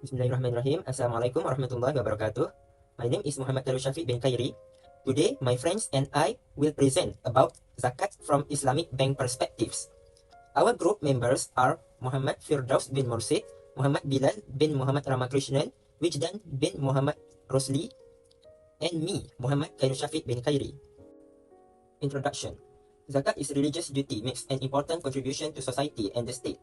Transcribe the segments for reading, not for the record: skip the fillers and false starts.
Bismillahirrahmanirrahim. Assalamualaikum warahmatullahi wabarakatuh. My name is Muhammad Darul Syafiq bin Khairi. Today, my friends and I will present about zakat from Islamic bank perspectives. Our group members are Muhammad Firdaus bin Mursid, Muhammad Bilal bin Muhammad Ramakrishnan, Wijdan bin Muhammad Rosli, and me, Muhammad Khairul Syafiq bin Khairi. Introduction. Zakat is religious duty makes an important contribution to society and the state.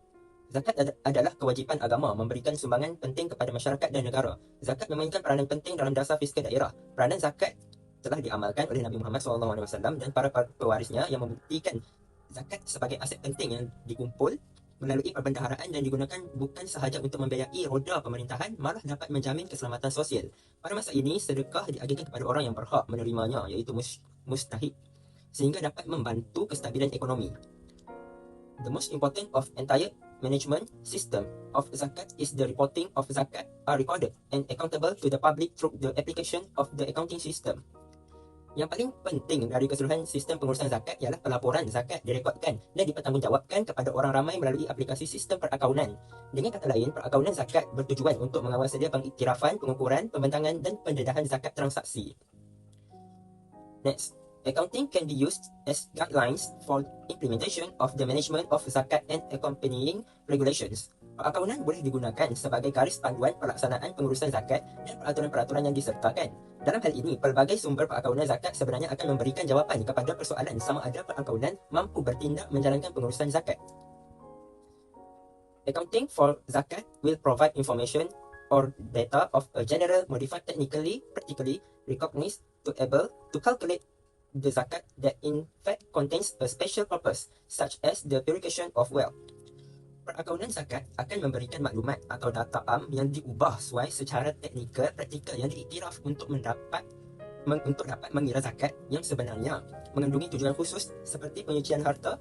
Zakat adalah kewajipan agama memberikan sumbangan penting kepada masyarakat dan negara. Zakat memainkan peranan penting dalam dasar fiskal daerah. Peranan zakat telah diamalkan oleh Nabi Muhammad SAW dan para pewarisnya yang membuktikan zakat sebagai aset penting yang dikumpul melalui perbendaharaan dan digunakan bukan sahaja untuk membiayai roda pemerintahan, malah dapat menjamin keselamatan sosial. Pada masa ini, sedekah diagihkan kepada orang yang berhak menerimanya, iaitu mustahik, sehingga dapat membantu kestabilan ekonomi. The most important of entire management system of zakat is the reporting of zakat are recorded and accountable to the public through the application of the accounting system. Yang paling penting dari keseluruhan sistem pengurusan zakat ialah pelaporan zakat direkodkan dan dipertanggungjawabkan kepada orang ramai melalui aplikasi sistem perakaunan. Dengan kata lain, perakaunan zakat bertujuan untuk mengawal sedia pengiktirafan, pengukuran, pembentangan dan pendedahan zakat transaksi. Next. Accounting can be used as guidelines for implementation of the management of zakat and accompanying regulations. Perakaunan boleh digunakan sebagai garis panduan pelaksanaan pengurusan zakat dan peraturan-peraturan yang disertakan. Dalam hal ini, pelbagai sumber perakaunan zakat sebenarnya akan memberikan jawapan kepada persoalan sama ada perakaunan mampu bertindak menjalankan pengurusan zakat. Accounting for zakat will provide information or data of a general modified technically, practically recognized to able to calculate the zakat that in fact contains a special purpose, such as the purification of wealth. Perakaunan zakat akan memberikan maklumat atau data am yang diubah sesuai secara teknikal praktikal yang diiktiraf untuk dapat mengira zakat yang sebenarnya mengandungi tujuan khusus seperti penyucian harta.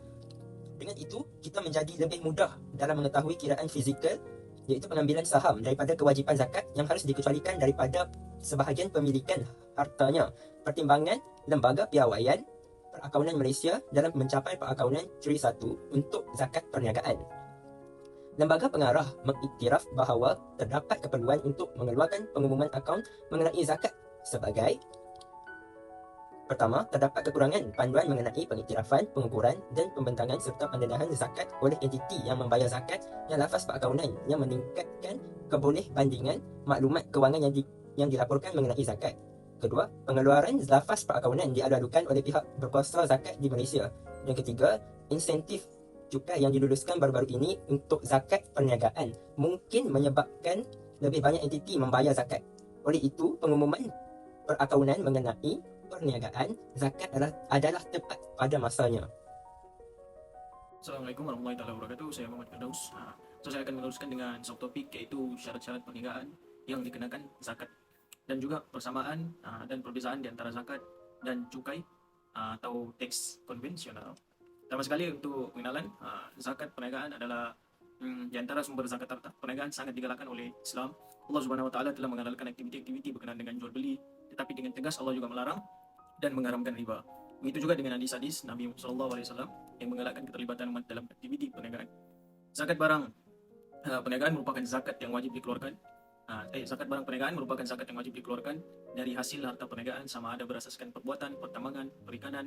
Dengan itu, kita menjadi lebih mudah dalam mengetahui kiraan fizikal, iaitu pengambilan saham daripada kewajipan zakat yang harus dikecualikan daripada sebahagian pemilikan hartanya. Pertimbangan Lembaga Piawaian Perakaunan Malaysia dalam mencapai perakaunan Ciri 1 untuk zakat perniagaan. Lembaga pengarah mengiktiraf bahawa terdapat keperluan untuk mengeluarkan pengumuman akaun mengenai zakat sebagai: pertama, terdapat kekurangan panduan mengenai pengiktirafan, pengukuran dan pembentangan serta pendedahan zakat oleh entiti yang membayar zakat yang lafaz perakaunan yang meningkatkan kebolehbandingan maklumat kewangan yang dilaporkan mengenai zakat. Kedua, pengeluaran lafaz perakaunan diadu-adukan oleh pihak berkuasa zakat di Malaysia. Dan ketiga, insentif cukai yang diluluskan baru-baru ini untuk zakat perniagaan mungkin menyebabkan lebih banyak entiti membayar zakat. Oleh itu, pengumuman perakaunan mengenai perniagaan zakat adalah tepat pada masanya. Assalamualaikum warahmatullahi wabarakatuh. Saya Muhammad Firdaus. Saya akan meneruskan dengan subtopik yaitu syarat-syarat perniagaan yang dikenakan zakat dan juga persamaan dan perbezaan di antara zakat dan cukai atau teks konvensional. Pertama sekali untuk pengenalan, zakat perniagaan adalah di antara sumber zakat harta. Perniagaan sangat digalakkan oleh Islam. Allah Subhanahu wa taala telah mengenalkan aktiviti-aktiviti berkenaan dengan jual beli, tetapi dengan tegas Allah juga melarang dan mengharamkan riba. Begitu juga dengan hadis-hadis Nabi SAW yang menggalakkan keterlibatan umat dalam aktiviti perniagaan. Zakat barang perniagaan merupakan zakat yang wajib dikeluarkan. Zakat barang perniagaan merupakan zakat yang wajib dikeluarkan dari hasil harta perniagaan sama ada berasaskan perbuatan, pertambangan, perikanan,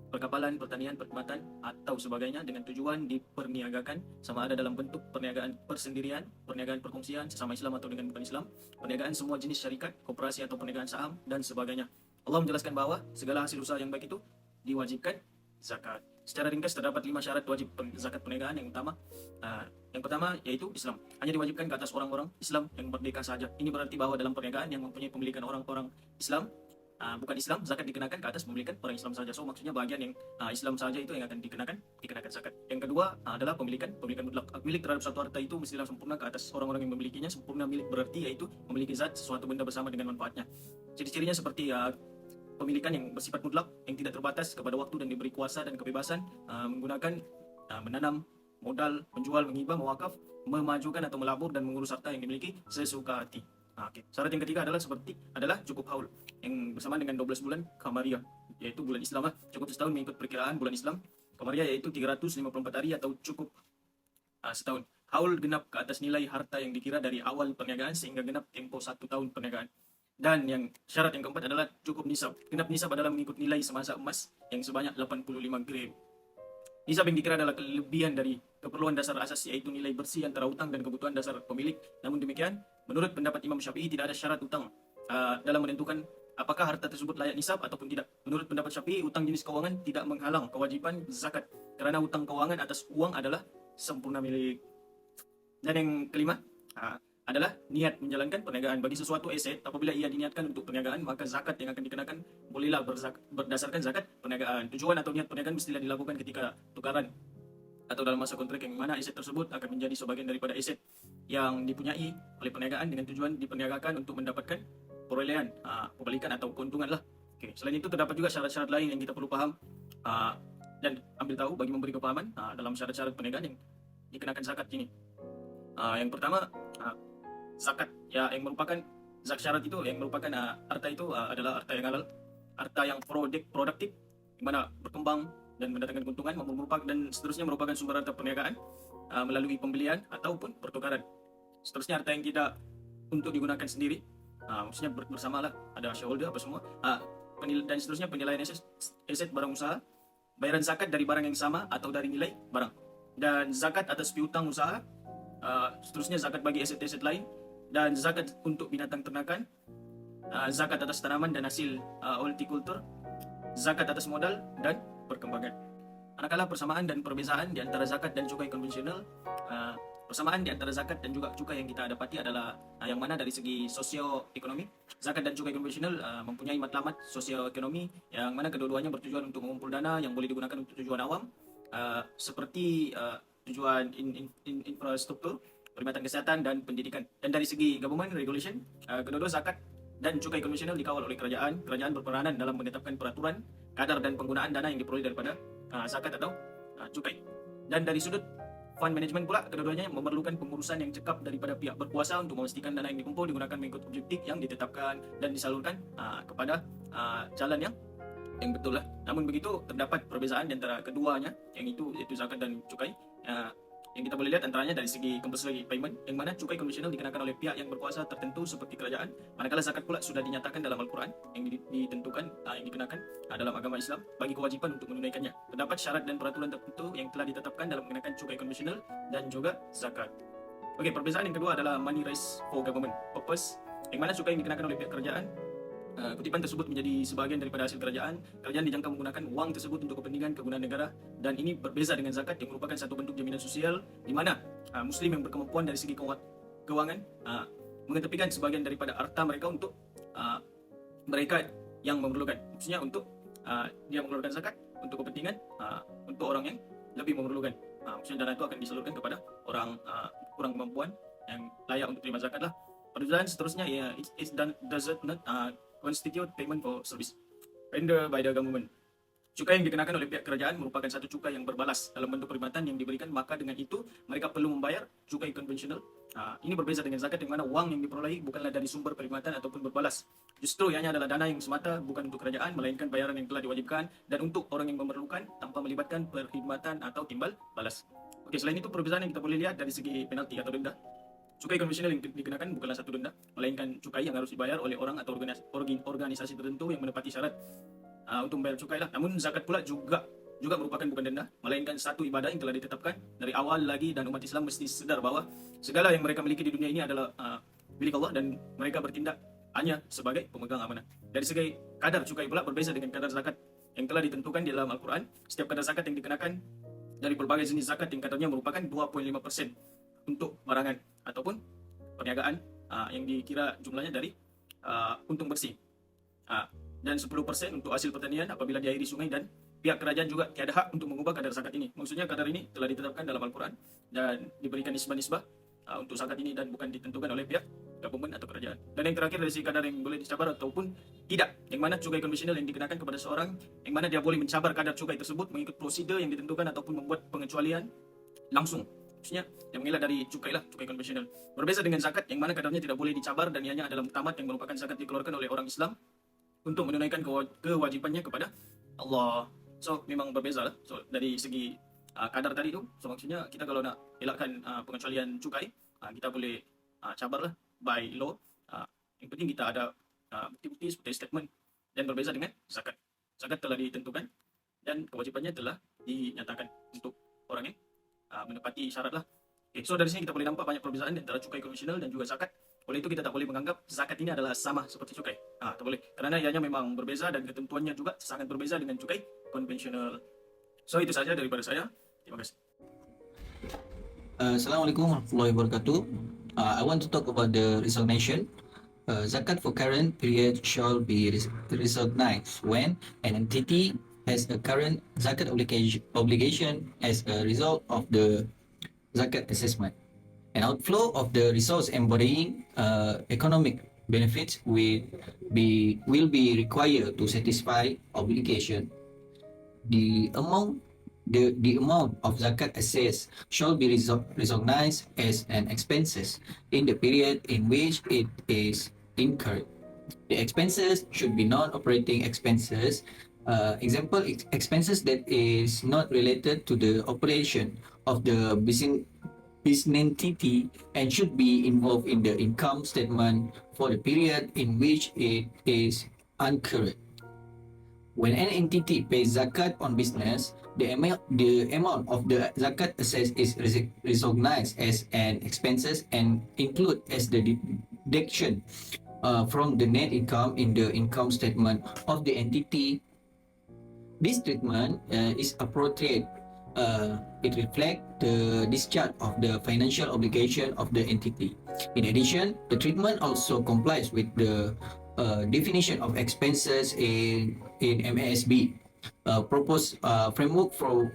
perkapalan, pertanian, perkhidmatan atau sebagainya dengan tujuan diperniagakan sama ada dalam bentuk perniagaan persendirian, perniagaan perkongsian sesama Islam atau dengan bukan Islam, perniagaan semua jenis syarikat, koperasi atau perniagaan saham dan sebagainya. Allah menjelaskan bahwa segala hasil usaha yang baik itu diwajibkan zakat. Secara ringkas terdapat 5 syarat wajib zakat perniagaan. Yang pertama yaitu Islam. Hanya diwajibkan ke atas orang-orang Islam yang merdeka saja. Ini berarti bahwa dalam perniagaan yang mempunyai pemilikan orang-orang Islam, bukan Islam, zakat dikenakan ke atas pemilikan orang Islam saja. So maksudnya bagian yang Islam saja itu yang akan dikenakan zakat. Yang kedua adalah pemilikan mutlak. Milik terhadap suatu harta itu mestilah sempurna ke atas orang-orang yang memilikinya. Sempurna milik berarti yaitu memiliki zat sesuatu benda bersama dengan manfaatnya. Ciri-cirinya seperti pemilikan yang bersifat mutlak, yang tidak terbatas kepada waktu dan diberi kuasa dan kebebasan menggunakan menanam, modal, menjual, menghibah, mewakaf, memajukan atau melabur dan mengurus harta yang dimiliki sesuka hati. Syarat yang ketiga adalah cukup haul yang bersamaan dengan 12 bulan Qamariyah, yaitu bulan Islam cukup setahun mengikut perkiraan bulan Islam Qamariyah, yaitu 354 hari atau cukup setahun. haul genap ke atas nilai harta yang dikira dari awal perniagaan sehingga genap tempo 1 tahun perniagaan. Dan yang syarat yang keempat adalah cukup nisab. Genap nisab adalah mengikut nilai semasa emas yang sebanyak 85 gram. Nisab yang dikira adalah kelebihan dari keperluan dasar asasi, yaitu nilai bersih antara utang dan kebutuhan dasar pemilik. Namun demikian, menurut pendapat Imam Syafi'i tidak ada syarat utang dalam menentukan apakah harta tersebut layak nisab ataupun tidak. Menurut pendapat Syafi'i, utang jenis keuangan tidak menghalang kewajiban zakat karena utang keuangan atas uang adalah sempurna milik. Dan yang kelima adalah niat menjalankan perniagaan. Bagi sesuatu aset, apabila ia diniatkan untuk perniagaan, maka zakat yang akan dikenakan bolehlah berdasarkan zakat perniagaan. Tujuan atau niat perniagaan mestilah dilakukan ketika tukaran atau dalam masa kontrak yang mana aset tersebut akan menjadi sebagian daripada aset yang dipunyai oleh perniagaan dengan tujuan diperniagakan untuk mendapatkan perolehan, kebalikan atau keuntungan lah. Oke. Selain itu terdapat juga syarat-syarat lain yang kita perlu paham dan ambil tahu bagi memberi kepahaman dalam syarat-syarat perniagaan yang dikenakan zakat ini. Yang pertama, zakat ya yang merupakan syarat itu yang merupakan harta itu adalah harta yang halal, harta yang produktif, di mana berkembang dan mendatangkan keuntungan, dan seterusnya merupakan sumber harta perniagaan melalui pembelian ataupun pertukaran. Seterusnya harta yang tidak untuk digunakan sendiri, maksudnya bersama lah, ada shareholder apa semua, dan seterusnya penilaian aset barang usaha, bayaran zakat dari barang yang sama atau dari nilai barang, dan zakat atas piutang usaha, seterusnya zakat bagi aset-aset lain, dan zakat untuk binatang ternakan, zakat atas tanaman dan hasil hortikultur, zakat atas modal dan perkembangan. Manakala persamaan dan perbezaan di antara zakat dan cukai konvensional, persamaan di antara zakat dan juga cukai yang kita dapati adalah yang mana dari segi sosioekonomi, zakat dan cukai konvensional mempunyai matlamat sosioekonomi yang mana kedua-duanya bertujuan untuk mengumpul dana yang boleh digunakan untuk tujuan awam, seperti tujuan infrastruktur, perkhidmatan kesehatan dan pendidikan. Dan dari segi government regulation, kedua-dua zakat dan cukai konvensional dikawal oleh kerajaan. Kerajaan berperanan dalam menetapkan peraturan, kadar dan penggunaan dana yang diperoleh daripada zakat atau cukai. Dan dari sudut fund management pula, kedua-duanya memerlukan pengurusan yang cekap daripada pihak berkuasa untuk memastikan dana yang dikumpul digunakan mengikut objektif yang ditetapkan dan disalurkan kepada jalan yang betul lah. Namun begitu terdapat perbezaan di antara keduanya, yaitu zakat dan cukai. Yang kita boleh lihat antaranya dari segi compulsory payment, yang mana cukai konvensional dikenakan oleh pihak yang berkuasa tertentu seperti kerajaan, manakala zakat pula sudah dinyatakan dalam Al-Quran yang ditentukan yang dikenakan dalam agama Islam bagi kewajiban untuk menunaikannya. Terdapat syarat dan peraturan tertentu yang telah ditetapkan dalam mengenakan cukai konvensional dan juga zakat. Oke, perbezaan yang kedua adalah money raised for government purpose, yang mana cukai yang dikenakan oleh pihak kerajaan, kutipan tersebut menjadi sebagian daripada hasil kerajaan. Kerajaan dijangka menggunakan uang tersebut untuk kepentingan kegunaan negara, dan ini berbeza dengan zakat yang merupakan satu bentuk jaminan sosial di mana muslim yang berkemampuan dari segi keuangan mengetepikan sebagian daripada harta mereka untuk mereka yang memerlukan. Maksudnya untuk dia mengeluarkan zakat untuk kepentingan untuk orang yang lebih memerlukan. Maksudnya dana itu akan disalurkan kepada orang kurang kemampuan yang layak untuk terima zakat lah. Perbedaan seterusnya ya, it does not constitute payment for service rendered by the government. Cukai yang dikenakan oleh pihak kerajaan merupakan satu cukai yang berbalas dalam bentuk perkhidmatan yang diberikan, maka dengan itu mereka perlu membayar cukai konvensional. Ini berbeza dengan zakat yang mana uang yang diperoleh bukanlah dari sumber perkhidmatan ataupun berbalas. Justru ianya adalah dana yang semata bukan untuk kerajaan, melainkan bayaran yang telah diwajibkan dan untuk orang yang memerlukan tanpa melibatkan perkhidmatan atau timbal balas. Oke, selain itu perbezaan yang kita boleh lihat dari segi penalti atau denda. Cukai konvensional yang dikenakan bukanlah satu denda, melainkan cukai yang harus dibayar oleh orang atau organisasi tertentu yang menepati syarat untuk membayar cukai lah. Namun zakat pula juga merupakan bukan denda, melainkan satu ibadah yang telah ditetapkan dari awal lagi, dan umat Islam mesti sedar bahwa segala yang mereka miliki di dunia ini adalah milik Allah dan mereka bertindak hanya sebagai pemegang amanah. Dari segi kadar cukai pula berbeza dengan kadar zakat yang telah ditentukan di dalam Al-Quran. Setiap kadar zakat yang dikenakan dari berbagai jenis zakat yang kadarnya merupakan 2.5% untuk barangan ataupun perniagaan yang dikira jumlahnya dari untung bersih, dan 10% untuk hasil pertanian apabila diairi sungai, dan pihak kerajaan juga tiada hak untuk mengubah kadar zakat ini. Maksudnya kadar ini telah ditetapkan dalam Al-Quran dan diberikan nisbah-nisbah untuk zakat ini dan bukan ditentukan oleh pihak government atau kerajaan. Dan yang terakhir dari segi kadar yang boleh dicabar ataupun tidak, yang mana cukai konvensional yang dikenakan kepada seorang, yang mana dia boleh mencabar kadar cukai tersebut mengikut prosedur yang ditentukan ataupun membuat pengecualian langsung. Maksudnya yang mengelak dari cukai lah, cukai konvensional. Berbeza dengan zakat yang mana kadarnya tidak boleh dicabar dan ianya adalah muktamad yang merupakan zakat dikeluarkan oleh orang Islam untuk menunaikan kewajibannya kepada Allah. So memang berbeza lah. So dari segi kadar tadi tu. So maksudnya kita kalau nak elakkan pengecualian cukai, kita boleh cabar lah by law. Yang penting kita ada bukti-bukti seperti statement, dan berbeza dengan zakat. Zakat telah ditentukan dan kewajipannya telah dinyatakan untuk orang yang menepati syarat lah. Okay, so dari sini kita boleh nampak banyak perbezaan antara cukai konvensional dan juga zakat. Oleh itu kita tak boleh menganggap zakat ini adalah sama seperti cukai. Tak boleh. Kerana ianya memang berbeza dan ketentuannya juga sangat berbeza dengan cukai konvensional. So itu saja daripada saya. Terima kasih. Assalamualaikum warahmatullahi wabarakatuh. I want to talk about the resignation. Zakat for current period shall be recognized when an entity has a current zakat obligation as a result of the zakat assessment. An outflow of the resource embodying economic benefits will be required to satisfy obligation. The amount of zakat assessed shall be recognized as an expenses in the period in which it is incurred. The expenses should be non-operating expenses. Example, expenses that is not related to the operation of the business entity and should be involved in the income statement for the period in which it is incurred. When an entity pays zakat on business, the amount of the zakat assessed is recognized as an expenses and included as the deduction from the net income in the income statement of the entity. This treatment is appropriate. It reflects the discharge of the financial obligation of the entity. In addition, the treatment also complies with the definition of expenses in MASB, proposed framework for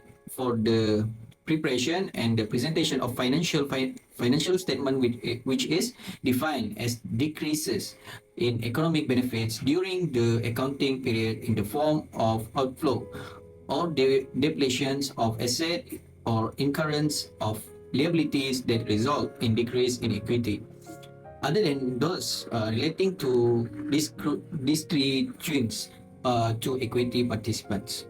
the preparation and the presentation of financial statement, which is defined as decreases in economic benefits during the accounting period in the form of outflow or depletions of asset or incurrence of liabilities that result in decrease in equity. Other than those relating to distributions to equity participants.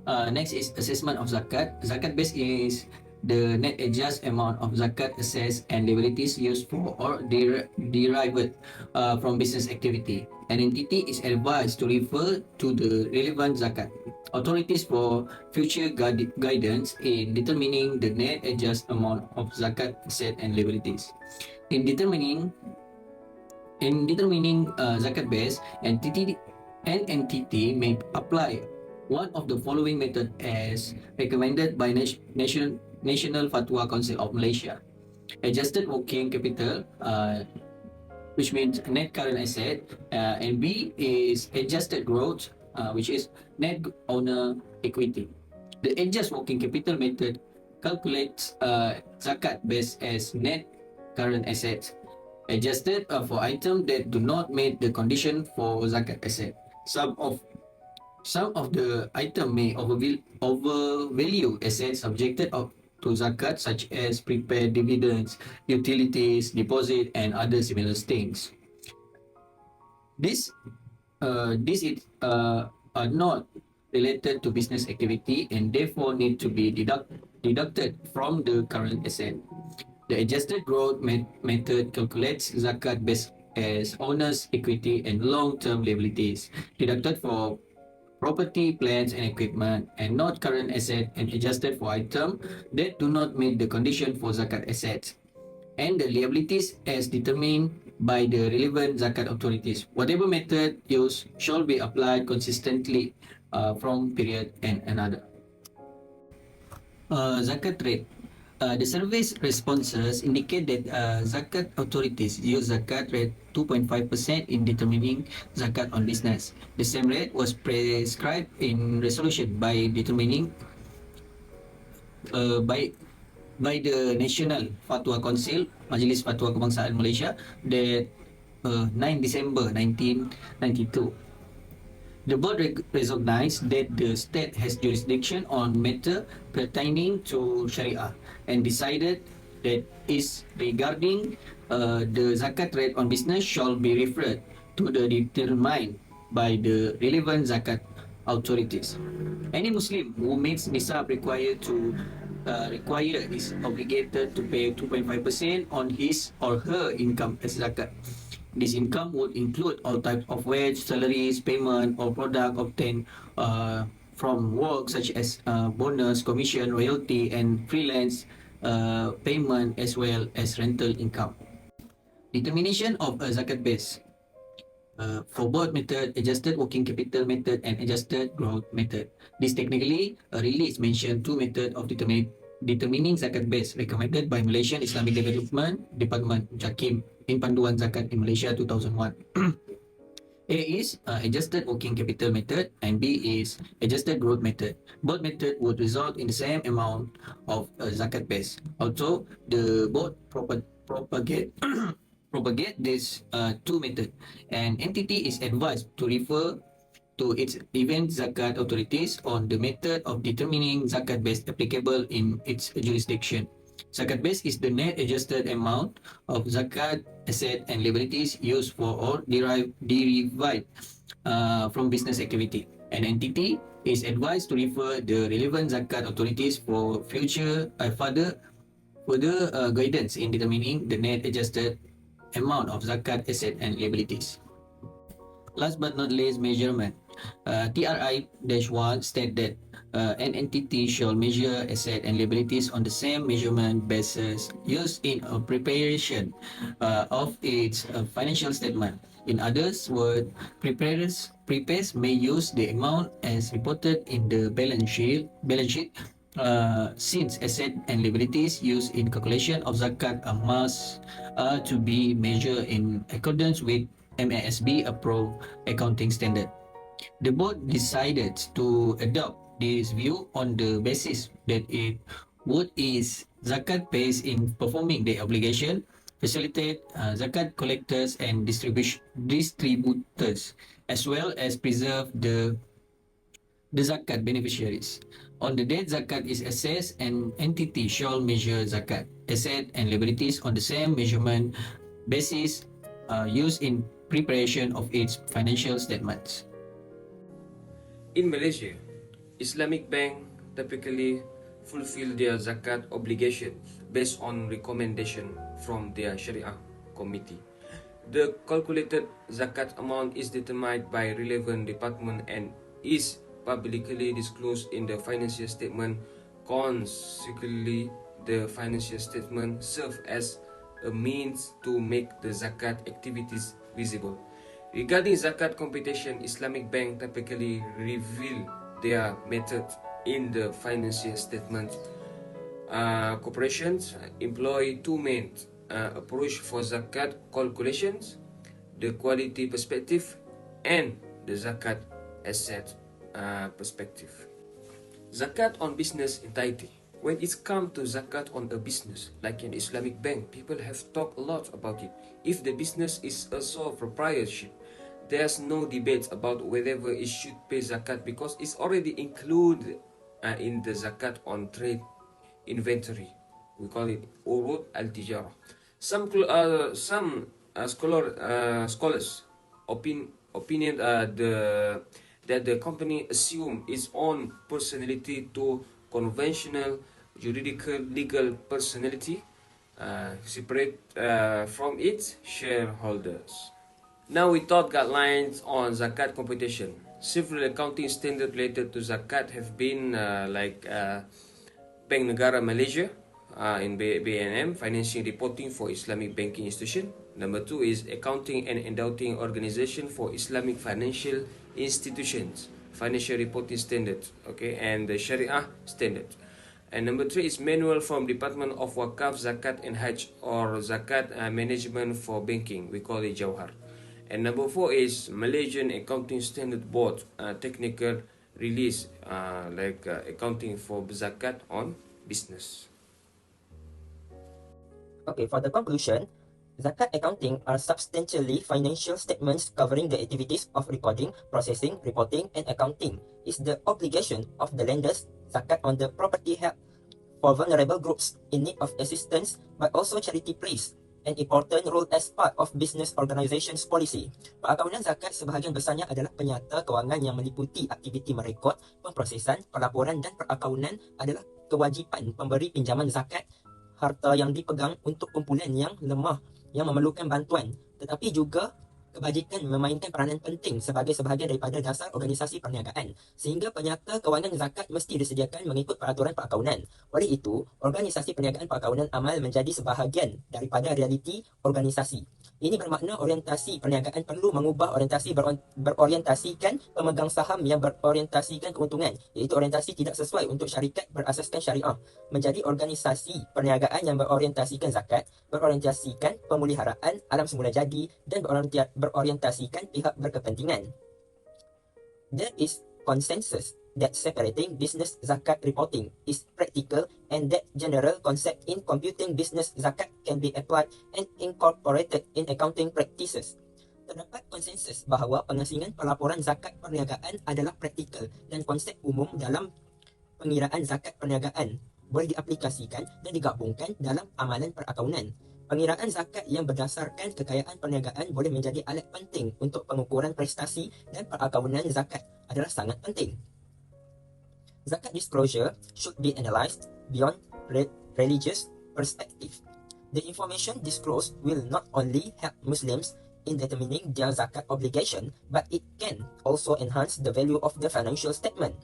Next is assessment of zakat. Zakat base is the net adjust amount of zakat assessed and liabilities used for or derived from business activity. An entity is advised to refer to the relevant zakat authorities for future guidance in determining the net adjust amount of zakat asset and liabilities. In determining zakat base, an entity may apply one of the following method as recommended by National Fatwa Council of Malaysia. Adjusted working capital, which means net current asset, and B is adjusted growth, which is net owner equity. The adjusted working capital method calculates zakat based as net current assets, adjusted for items that do not meet the condition for zakat asset. Some of the item may overvalue assets subjected to zakat, such as prepaid dividends, utilities, deposit, and other similar things. These are not related to business activity and therefore need to be deducted from the current asset. The adjusted growth method calculates zakat based as owner's equity and long-term liabilities, deducted for property, plants, and equipment, and not current asset, and adjusted for items that do not meet the condition for zakat assets, and the liabilities as determined by the relevant zakat authorities. Whatever method used shall be applied consistently from period and another. Zakat rate. The survey's responses indicate that zakat authorities use zakat rate 2.5% in determining zakat on business. The same rate was prescribed in resolution by determining by the National Fatwa Council, Majlis Fatwa Kebangsaan Malaysia, that 9 December 1992. The board recognized that the state has jurisdiction on matter pertaining to Sharia and decided that is regarding the zakat rate on business shall be referred to the determined by the relevant zakat authorities. Any Muslim who makes nisab require is obligated to pay 2.5% on his or her income as zakat. This income would include all types of wage, salaries, payment, or product obtained from work such as bonus, commission, royalty, and freelance payment, as well as rental income. Determination of a zakat base. For both method, adjusted working capital method and adjusted growth method. This technically release mentioned two methods of determining zakat base recommended by Malaysian Islamic Development Department JAKIM in Panduan Zakat in Malaysia 2001. A is adjusted working capital method and B is adjusted growth method. Both methods would result in the same amount of zakat base. Also, the both propagate propagate this two method. An entity is advised to refer to its event zakat authorities on the method of determining zakat base applicable in its jurisdiction. Zakat base is the net adjusted amount of zakat asset and liabilities used for or derived from business activity. An entity is advised to refer the relevant zakat authorities for further guidance in determining the net adjusted amount of zakat asset and liabilities. Last but not least, measurement. TRI-1 state that an entity shall measure asset and liabilities on the same measurement basis used in a preparation of its financial statement. In others words, preparers may use the amount as reported in the balance sheet since asset and liabilities used in calculation of zakat must to be measured in accordance with MASB approved accounting standard. The board decided to adopt this view on the basis that it would ease zakat pays in performing the obligation, facilitate zakat collectors and distributors, as well as preserve the zakat beneficiaries. On the date zakat is assessed, an entity shall measure zakat, asset and liabilities on the same measurement basis used in preparation of its financial statements. In Malaysia, Islamic bank typically fulfill their zakat obligations based on recommendation from their Sharia committee. The calculated zakat amount is determined by relevant department and is publicly disclosed in the financial statement. Consequently, the financial statement serves as a means to make the zakat activities visible. Regarding zakat computation, Islamic bank typically reveal their method in the financial statement. Corporations employ two main approach for zakat calculations: the quality perspective and the zakat asset perspective. Zakat on business entirety. When it's come to zakat on a business, like an Islamic bank, people have talked a lot about it. If the business is a sole proprietorship, there's no debate about whether it should pay zakat because it's already included in the zakat on trade inventory. We call it urud al-tijara. Some scholars opinion that the company assume its own personality to conventional juridical legal personality separate from its shareholders. Now we talk guidelines on zakat computation. Several accounting standards related to zakat have been Bank Negara Malaysia in BNM, financing reporting for Islamic banking institution. Number 2 is Accounting and Endowing Organization for Islamic Financial Institutions, financial reporting standard, okay, and the Sharia standard. And number 3 is Manual from Department of Wakaf, Zakat and Hajj, or Zakat Management for Banking. We call it Jawhar. And number 4 is Malaysian Accounting Standard Board technical release, accounting for zakat on business. Okay, for the conclusion, zakat accounting are substantially financial statements covering the activities of recording, processing, reporting, and accounting. It's the obligation of the lenders zakat on the property held for vulnerable groups in need of assistance, but also charity pleas an important role as part of business organizations policy. Perakaunan zakat sebahagian besarnya adalah penyata kewangan yang meliputi aktiviti merekod, pemprosesan, pelaporan dan perakaunan adalah kewajipan pemberi pinjaman zakat harta yang dipegang untuk kumpulan yang lemah yang memerlukan bantuan, tetapi juga kebajikan memainkan peranan penting sebagai sebahagian daripada dasar organisasi perniagaan, sehingga penyata kewangan zakat mesti disediakan mengikut peraturan perakaunan. Oleh itu, organisasi perniagaan perakaunan amal menjadi sebahagian daripada realiti organisasi. Ini bermakna orientasi perniagaan perlu mengubah berorientasikan pemegang saham yang berorientasikan keuntungan, iaitu orientasi tidak sesuai untuk syarikat berasaskan syariah, menjadi organisasi perniagaan yang berorientasikan zakat, berorientasikan pemuliharaan alam semula jadi dan berorientasikan pihak berkepentingan. There is consensus that separating business zakat reporting is practical and that general concept in computing business zakat can be applied and incorporated in accounting practices. Terdapat konsensus bahawa pengasingan pelaporan zakat perniagaan adalah praktikal dan konsep umum dalam pengiraan zakat perniagaan boleh diaplikasikan dan digabungkan dalam amalan perakaunan. Pengiraan zakat yang berdasarkan kekayaan perniagaan boleh menjadi alat penting untuk pengukuran prestasi dan perakaunan zakat adalah sangat penting. Zakat disclosure should be analysed beyond religious perspective. The information disclosed will not only help Muslims in determining their zakat obligation, but it can also enhance the value of the financial statement.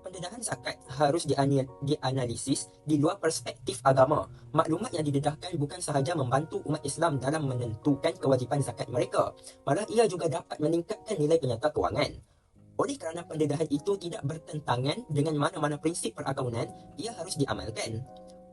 Pendedahan zakat harus dianalisis di luar perspektif agama. Maklumat yang didedahkan bukan sahaja membantu umat Islam dalam menentukan kewajipan zakat mereka, malah ia juga dapat meningkatkan nilai penyata kewangan. Oleh kerana pendedahan itu tidak bertentangan dengan mana-mana prinsip perakaunan, ia harus diamalkan.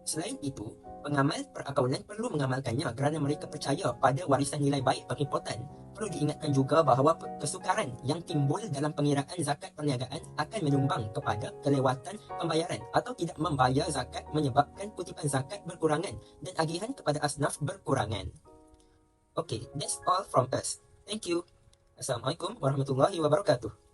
Selain itu, pengamal perakaunan perlu mengamalkannya kerana mereka percaya pada warisan nilai baik pengimportan. Perlu diingatkan juga bahawa kesukaran yang timbul dalam pengiraan zakat perniagaan akan menyumbang kepada kelewatan pembayaran atau tidak membayar zakat menyebabkan kutipan zakat berkurangan dan agihan kepada asnaf berkurangan. Okay, that's all from us. Thank you. Assalamualaikum warahmatullahi wabarakatuh.